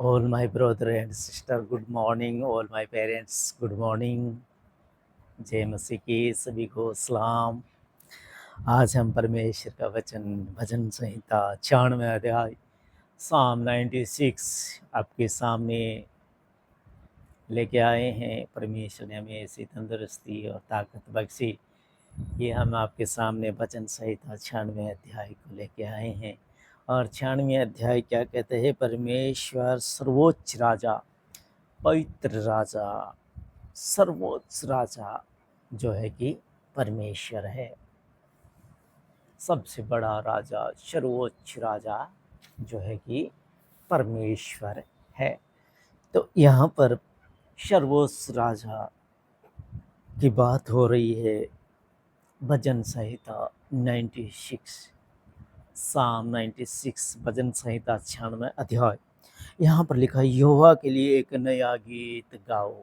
All my brother and sister, good morning. All my parents, good morning. जय मसीह की सभी को सलाम। आज हम परमेश्वर का वचन भजन संहिता 96 अध्याय साम 96 आपके सामने लेके आए हैं। परमेश्वर ने हमें ऐसी तंदुरुस्ती और ताकत बख्शी कि हम आपके सामने वचन संहिता 96 अध्याय को लेके आए हैं। और 96 अध्याय क्या कहते हैं? परमेश्वर सर्वोच्च राजा, पवित्र राजा, सर्वोच्च राजा जो है कि परमेश्वर है। सबसे बड़ा राजा, सर्वोच्च राजा जो है कि परमेश्वर है। तो यहाँ पर सर्वोच्च राजा की बात हो रही है। भजन संहिता 96 साम 96 भजन संहिता 96 अध्याय। यहाँ पर लिखा है, यहोवा के लिए एक नया गीत गाओ।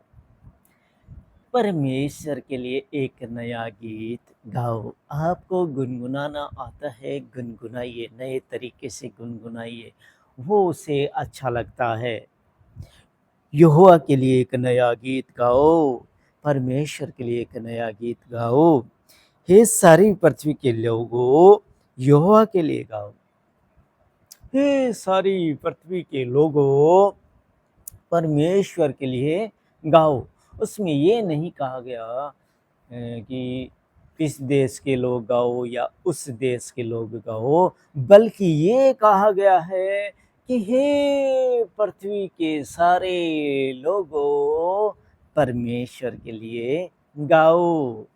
परमेश्वर के लिए एक नया गीत गाओ। आपको गुनगुनाना आता है, गुनगुनाइए, नए तरीके से गुनगुनाइए, वो उसे अच्छा लगता है। यहोवा के लिए एक नया गीत गाओ, परमेश्वर के लिए एक नया गीत गाओ। हे सारी पृथ्वी के लोगों, यहोवा के लिए गाओ। हे सारी पृथ्वी के लोगों, परमेश्वर के लिए गाओ। उसमें ये नहीं कहा गया कि इस देश के लोग गाओ या उस देश के लोग गाओ, बल्कि ये कहा गया है कि हे पृथ्वी के सारे लोगों, परमेश्वर के लिए गाओ।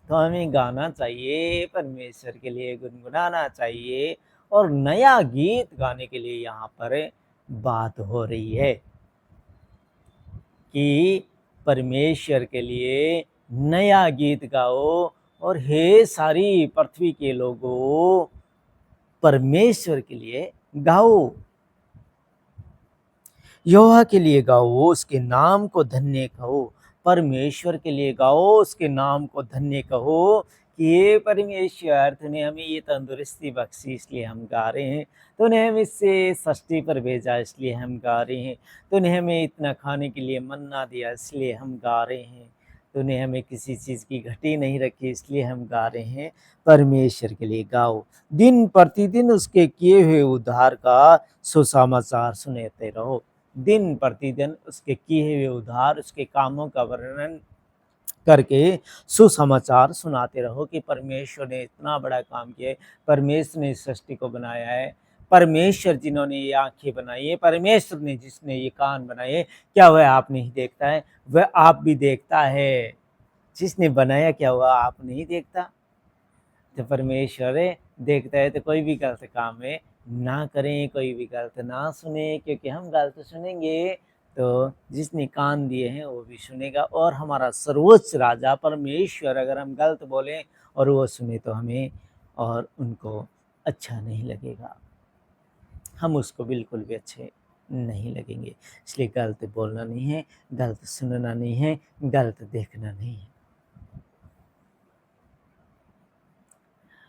तो हमें गाना चाहिए, परमेश्वर के लिए गुनगुनाना चाहिए, और नया गीत गाने के लिए यहाँ पर बात हो रही है कि परमेश्वर के लिए नया गीत गाओ। और हे सारी पृथ्वी के लोगों, परमेश्वर के लिए गाओ। यहोवा के लिए गाओ, उसके नाम को धन्य कहो। परमेश्वर के लिए गाओ, उसके नाम को धन्य कहो कि ये परमेश्वर, तूने हमें ये तंदुरुस्ती बख्शी इसलिए हम गा रहे हैं। तूने हमें इससे सृष्टि पर भेजा इसलिए हम गा रहे हैं। तूने हमें इतना खाने के लिए मन्ना दिया इसलिए हम गा रहे हैं। तूने हमें किसी चीज़ की घटी नहीं रखी इसलिए हम गा रहे हैं। परमेश्वर के लिए गाओ। दिन प्रतिदिन उसके किए हुए उद्धार का सुसमाचार सुनाते रहो। दिन प्रतिदिन उसके किए हुए उद्धार, उसके कामों का वर्णन करके सुसमाचार सुनाते रहो कि परमेश्वर ने इतना बड़ा काम किया है, परमेश्वर ने सृष्टि को बनाया है, परमेश्वर जिन्होंने ये आंखें बनाई है, परमेश्वर ने जिसने ये कान बनाए, क्या वह आप नहीं देखता है? वह आप भी देखता है। जिसने बनाया क्या हुआ आप नहीं देखता? तो परमेश्वर देखता है। तो कोई भी गलत काम है ना करें, कोई भी गलत ना सुने, क्योंकि हम गलत सुनेंगे तो जिसने कान दिए हैं वो भी सुनेगा। और हमारा सर्वोच्च राजा परमेश्वर, अगर हम गलत बोलें और वो सुने तो हमें और उनको अच्छा नहीं लगेगा, हम उसको बिल्कुल भी अच्छे नहीं लगेंगे। इसलिए गलत बोलना नहीं है, गलत सुनना नहीं है, गलत देखना नहीं है,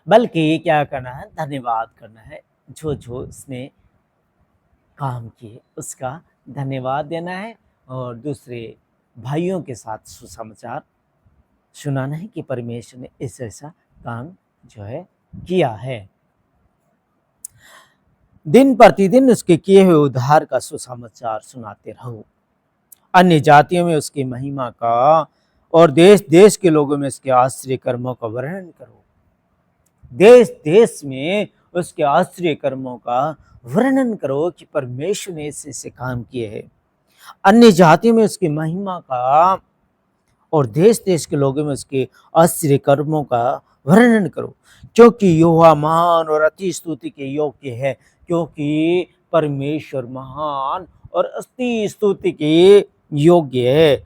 बल्कि क्या करना है? धन्यवाद करना है। जो जो उसने काम किए उसका धन्यवाद देना है, और दूसरे भाइयों के साथ सुसमाचार सुनाना है कि परमेश्वर ने ऐसा ऐसा काम जो है किया है। दिन प्रतिदिन उसके किए हुए उद्धार का सुसमाचार सुनाते रहो। अन्य जातियों में उसकी महिमा का और देश देश के लोगों में उसके आश्चर्य कर्मों का वर्णन करो। देश देश में उसके आश्चर्य कर्मों का वर्णन करो कि परमेश्वर ने ऐसे काम किए हैं। अन्य जातियों में उसकी महिमा का और देश देश के लोगों में उसके आश्चर्य कर्मों का वर्णन करो, क्योंकि यहोवा महान और अति स्तुति के योग्य है। क्योंकि परमेश्वर महान और अति स्तुति के योग्य है।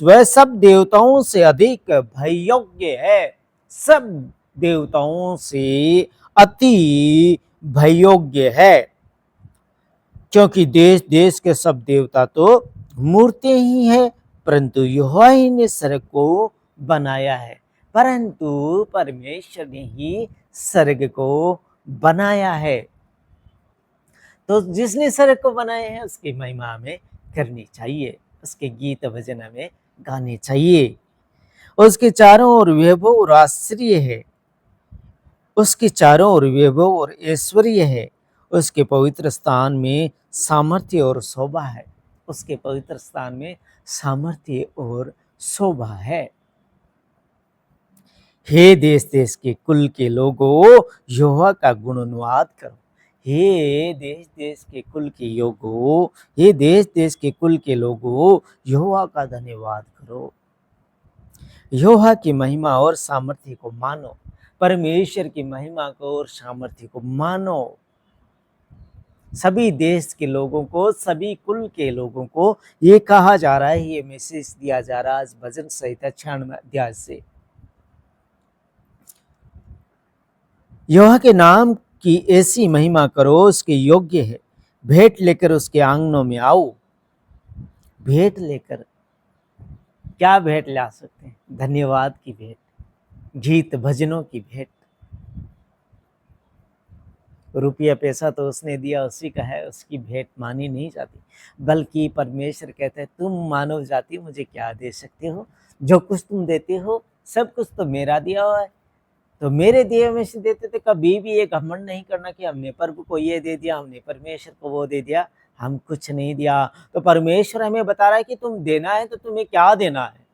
वह सब देवताओं से अधिक भय योग्य है। सब देवताओं से अति भयोग्य है, क्योंकि देश देश के सब देवता तो मूर्ति ही है, परंतु यहोवा ही ने स्वर्ग को बनाया है। परंतु परमेश्वर ने ही स्वर्ग को बनाया है। तो जिसने स्वर्ग को बनाए हैं उसकी महिमा हमें करनी चाहिए, उसके गीत भजन हमें गाने चाहिए। उसके चारों ओर वैभव और आश्चर्य है, उसके चारों ओर वैभव और ऐश्वर्य है, उसके पवित्र स्थान में सामर्थ्य और शोभा है, उसके पवित्र स्थान में सामर्थ्य और शोभा है। हे देश देश के कुल के लोगों, यहोवा का गुणानुवाद करो। हे देश देश के कुल के लोगों, हे देश देश के कुल के लोगों, यहोवा का धन्यवाद करो। यहोवा की महिमा और सामर्थ्य को मानो, परमेश्वर की महिमा को और सामर्थ्य को मानो। सभी देश के लोगों को, सभी कुल के लोगों को ये कहा जा रहा है, ये मैसेज दिया जा रहा है आज भजन संहिता 96 अध्याय से। यहोवा के नाम की ऐसी महिमा करो, उसके योग्य है। भेंट लेकर उसके आंगनों में आओ। भेंट लेकर क्या भेंट ला सकते हैं? धन्यवाद की भेंट, गीत भजनों की भेंट। रुपया पैसा तो उसने दिया, उसी का है, उसकी भेंट मानी नहीं जाती, बल्कि परमेश्वर कहते हैं तुम मानव जाति मुझे क्या दे सकते हो? जो कुछ तुम देते हो सब कुछ तो मेरा दिया हुआ है, तो मेरे दिए में से देते थे। कभी भी ये घमंड नहीं करना कि हमने प्रभु को ये दे दिया, हमने परमेश्वर को वो दे दिया, हम कुछ नहीं दिया। तो परमेश्वर हमें बता रहा है कि तुम देना है तो तुम्हें क्या देना है,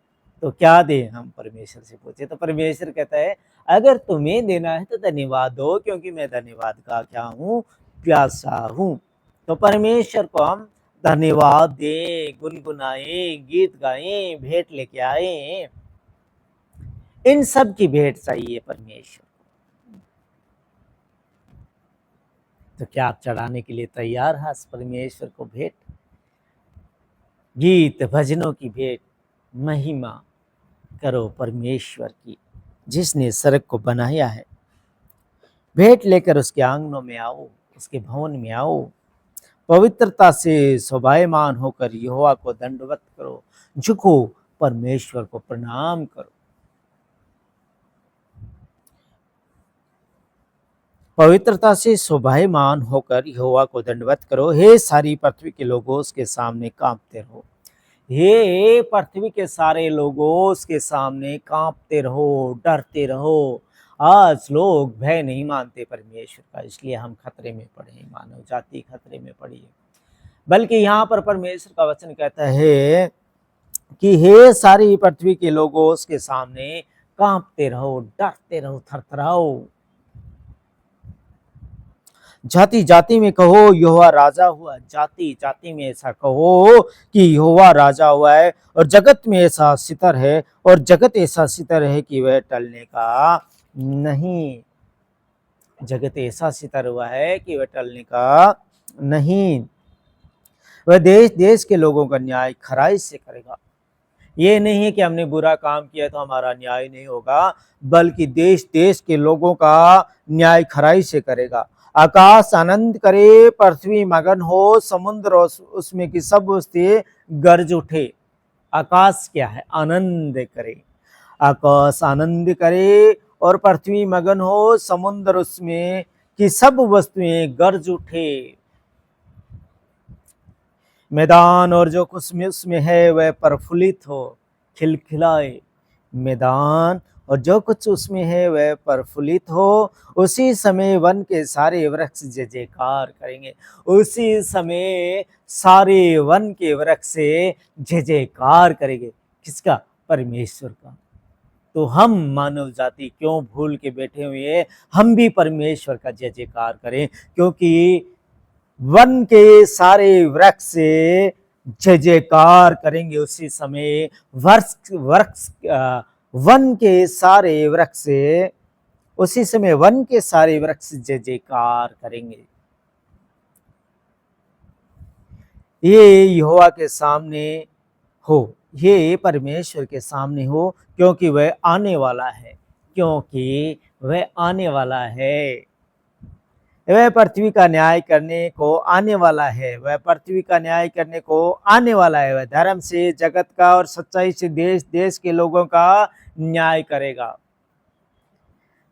तो क्या दे? हम परमेश्वर से पूछे तो परमेश्वर कहता है अगर तुम्हें देना है तो धन्यवाद दो, क्योंकि मैं धन्यवाद का क्या हूँ? प्यासा हूँ। तो परमेश्वर को हम धन्यवाद दें, गुनगुनाएं, गीत गाएं, भेंट लेके आए। इन सब की भेंट चाहिए परमेश्वर। तो क्या आप चढ़ाने के लिए तैयार हैं परमेश्वर को भेंट? गीत भजनों की भेंट, महिमा करो परमेश्वर की, जिसने स्वर्ग को बनाया है। भेंट लेकर उसके आंगनों में आओ, उसके भवन में आओ। पवित्रता से शोभायमान होकर यहोवा को दंडवत करो, झुको, परमेश्वर को प्रणाम करो। पवित्रता से शोभायमान होकर यहोवा को दंडवत करो। हे सारी पृथ्वी के लोगों, उसके सामने कांपते रहो। हे पृथ्वी के सारे लोगों, उसके सामने कांपते रहो, डरते रहो। आज लोग भय नहीं मानते परमेश्वर का, इसलिए हम खतरे में पड़े हैं, मानव जाति खतरे में पड़ी है। बल्कि यहाँ पर परमेश्वर का वचन कहता है कि हे सारी पृथ्वी के लोगों, उसके सामने कांपते रहो, डरते रहो, थरथराओ। जाति जाति में कहो यहोवा राजा हुआ, जाति जाति में ऐसा कहो कि यहोवा राजा हुआ है, और जगत में ऐसा सितर है, और जगत ऐसा सितर है कि वह टलने का नहीं। जगत ऐसा सितर हुआ है कि वह टलने का नहीं। वह देश देश के लोगों का न्याय खराई से करेगा। ये नहीं है कि हमने बुरा काम किया तो हमारा न्याय नहीं होगा, बल्कि देश देश के लोगों का न्याय खराई से करेगा। आकाश आनंद करे, पृथ्वी मगन हो, समुद्र और उसमें की सब वस्तुएं गरज उठे। आकाश क्या है? आनंद करे। आकाश आनंद करे और पृथ्वी मगन हो, समुद्र उसमें की सब वस्तुएं गरज उठे। मैदान और जो कुछ उसमें है वह प्रफुल्लित हो, खिलखिलाए। मैदान और जो कुछ उसमें है वह प्रफुल्लित हो। उसी समय वन के सारे वृक्ष जय जयकार करेंगे। उसी समय सारे वन के वृक्ष जय जयकार करेंगे। किसका? परमेश्वर का। तो हम मानव जाति क्यों भूल के बैठे हुए हैं? हम भी परमेश्वर का जय जयकार करें, क्योंकि वन के सारे वृक्ष जय जयकार करेंगे। उसी समय वन के सारे वृक्ष, उसी समय वन के सारे वृक्ष जय जयकार करेंगे। ये यहोवा के सामने हो, ये परमेश्वर के सामने हो, क्योंकि वह आने वाला है, क्योंकि वह आने वाला है। वह पृथ्वी का न्याय करने को आने वाला है, वह पृथ्वी का न्याय करने को आने वाला है। वह धर्म से जगत का और सच्चाई से देश देश के लोगों का न्याय करेगा।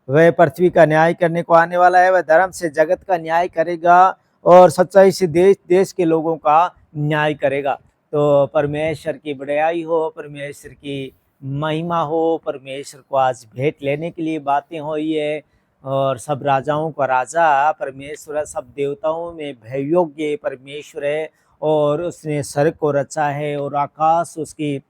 वह पृथ्वी का न्याय करने को आने वाला है, वह धर्म से जगत का न्याय करेगा और सच्चाई से देश देश के लोगों का न्याय करेगा। तो परमेश्वर की बड़ाई हो, परमेश्वर की महिमा हो, परमेश्वर को आज भेंट लेने के लिए बातें हुई है। और सब राजाओं का राजा परमेश्वर है, सब देवताओं में भययोग्य परमेश्वर है। और उसने स्वर्ग को रचा है और आकाश उसकी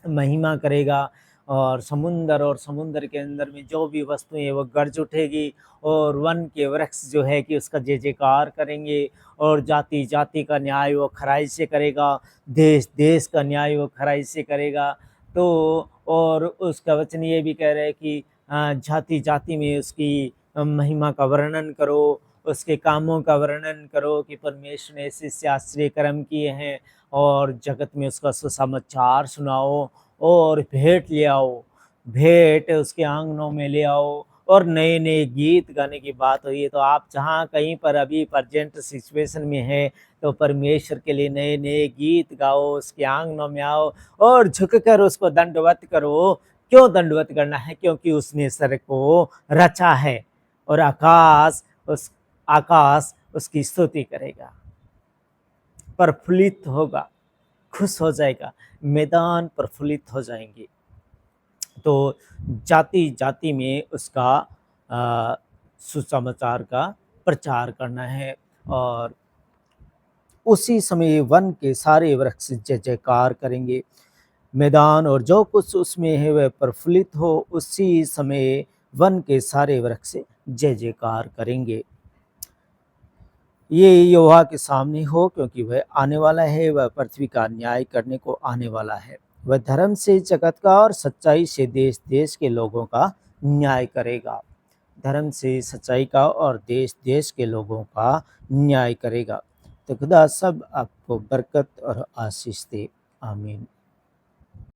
महिमा करेगा। और समुद्र के अंदर में जो भी वस्तुएं हैं वो गरज उठेगी। और वन के वृक्ष जो है कि उसका जय जयकार करेंगे। और जाति जाति का न्याय वो खराई से करेगा, देश देश का न्याय वो खराई से करेगा। तो और उसका वचन ये भी कह रहा है कि जाति जाति में उसकी महिमा का वर्णन करो, उसके कामों का वर्णन करो कि परमेश्वर ने ऐसे ऐसे आश्चर्य कर्म किए हैं। और जगत में उसका सुसमाचार सुनाओ और भेंट ले आओ, भेंट उसके आंगनों में ले आओ। और नए नए गीत गाने की बात हुई है, तो आप जहाँ कहीं पर अभी प्रेजेंट सिचुएशन में है तो परमेश्वर के लिए नए नए गीत गाओ, उसके आंगनों में आओ और झुककर उसको दंडवत करो। क्यों दंडवत करना है? क्योंकि उसने स्वर्ग को रचा है और आकाश उसकी स्तुति करेगा, प्रफुल्लित होगा, खुश हो जाएगा, मैदान प्रफुल्लित हो जाएंगे। तो जाति जाति में उसका सुसमाचार का प्रचार करना है। और उसी समय वन के सारे वृक्ष जय जयकार करेंगे, मैदान और जो कुछ उसमें है वह प्रफुल्लित हो। उसी समय वन के सारे वृक्ष जय जयकार करेंगे। ये यहोवा के सामने हो, क्योंकि वह आने वाला है, वह पृथ्वी का न्याय करने को आने वाला है। वह धर्म से जगत का और सच्चाई से देश देश के लोगों का न्याय करेगा। धर्म से सच्चाई का और देश देश के लोगों का न्याय करेगा। तो खुदा सब आपको बरकत और आशीष दे। आमीन।